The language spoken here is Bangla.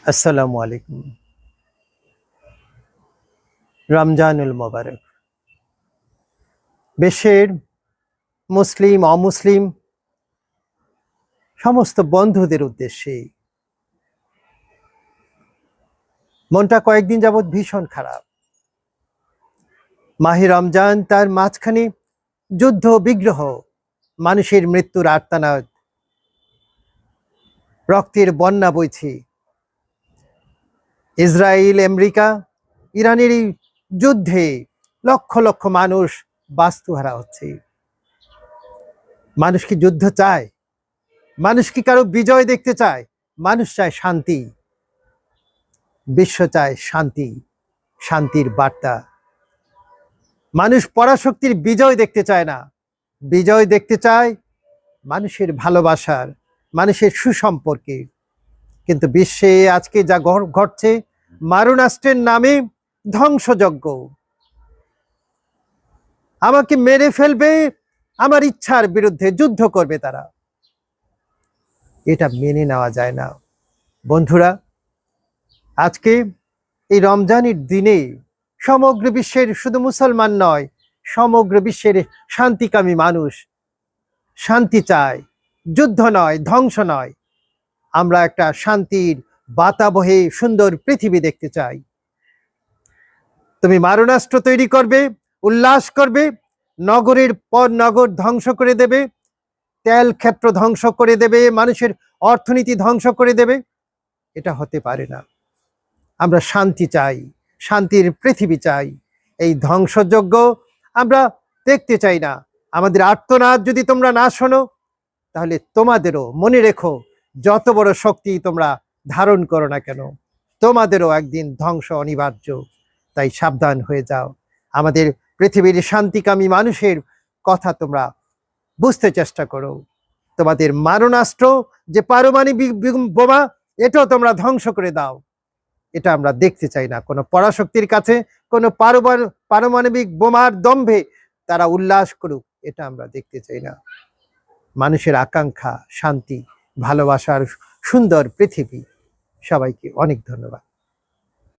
আসসালামু আলাইকুম। রমজানুল মোবারক। দেশের মুসলিম অমুসলিম সমস্ত বন্ধুদের উদ্দেশ্যে মনটা কয়েকদিন যাবৎ ভীষণ খারাপ। মাহে রমজান, তার মাঝখানে যুদ্ধ বিগ্রহ, মানুষের মৃত্যুর আর্তনাদ, রক্তের বন্যা বইছে। ইসরায়েল, আমেরিকা, ইরানের এই যুদ্ধে লক্ষ লক্ষ মানুষ বাস্তুহারা হচ্ছে। মানুষ কি যুদ্ধ চায়? মানুষ কি কারো বিজয় দেখতে চায়? মানুষ চায় শান্তি। বিশ্ব চায় শান্তি, শান্তির বার্তা। মানুষ পরাশক্তির বিজয় দেখতে চায় না, বিজয় দেখতে চায় মানুষের ভালোবাসার, মানুষের সুসম্পর্কে। কিন্তু বিশ্বে আজকে যা ঘটছে, মারণাস্ত্রের নামে ধ্বংসযজ্ঞ। আমাকে মেরে ফেলবে, আমার ইচ্ছার বিরুদ্ধে যুদ্ধ করবে তারা। এটা মেনে নেওয়া যায় না। বন্ধুরা, আজকে এই রমজানের দিনে সমগ্র বিশ্বের, শুধু মুসলমান নয়, সমগ্র বিশ্বের শান্তিকামী মানুষ শান্তি চায়, যুদ্ধ নয়, ধ্বংস নয়। আমরা একটা শান্তির বাতাবহে সুন্দর পৃথিবী দেখতে চাই। তুমি মারণাস্ত্র তৈরি করবে, উল্লাস করবে, নগরের পর নগর ধ্বংস করে দেবে, তেল ক্ষেত্র ধ্বংস করে দেবে, মানুষের অর্থনীতি ধ্বংস করে দেবে। এটা হতে পারে না। আমরা শান্তি চাই, শান্তির পৃথিবী চাই। এই ধ্বংসযজ্ঞ আমরা দেখতে চাই না। আমাদের আর্তনাদ যদি তোমরা না শোনো, তাহলে তোমাদেরও মনে রেখো, যত বড় শক্তি তোমরা ধারণ করো না কেন, তোমাদেরও একদিন ধ্বংস অনিবার্য। তাই সাবধান হয়ে যাও। আমাদের পৃথিবীর শান্তিকামী মানুষের কথা তোমরা বুঝতে চেষ্টা করো। তোমাদের মারণাস্ত্র যে পারমাণবিক বোমা, এটাও তোমরা ধ্বংস করে দাও। এটা আমরা দেখতে চাই না। কোনো পরাশক্তির কাছে কোনো পারমাণবিক বোমার দম্ভে তারা উল্লাস করুক, এটা আমরা দেখতে চাই না। মানুষের আকাঙ্ক্ষা শান্তি, ভালোবাসার সুন্দর পৃথিবী। সবাইকে অনেক ধন্যবাদ।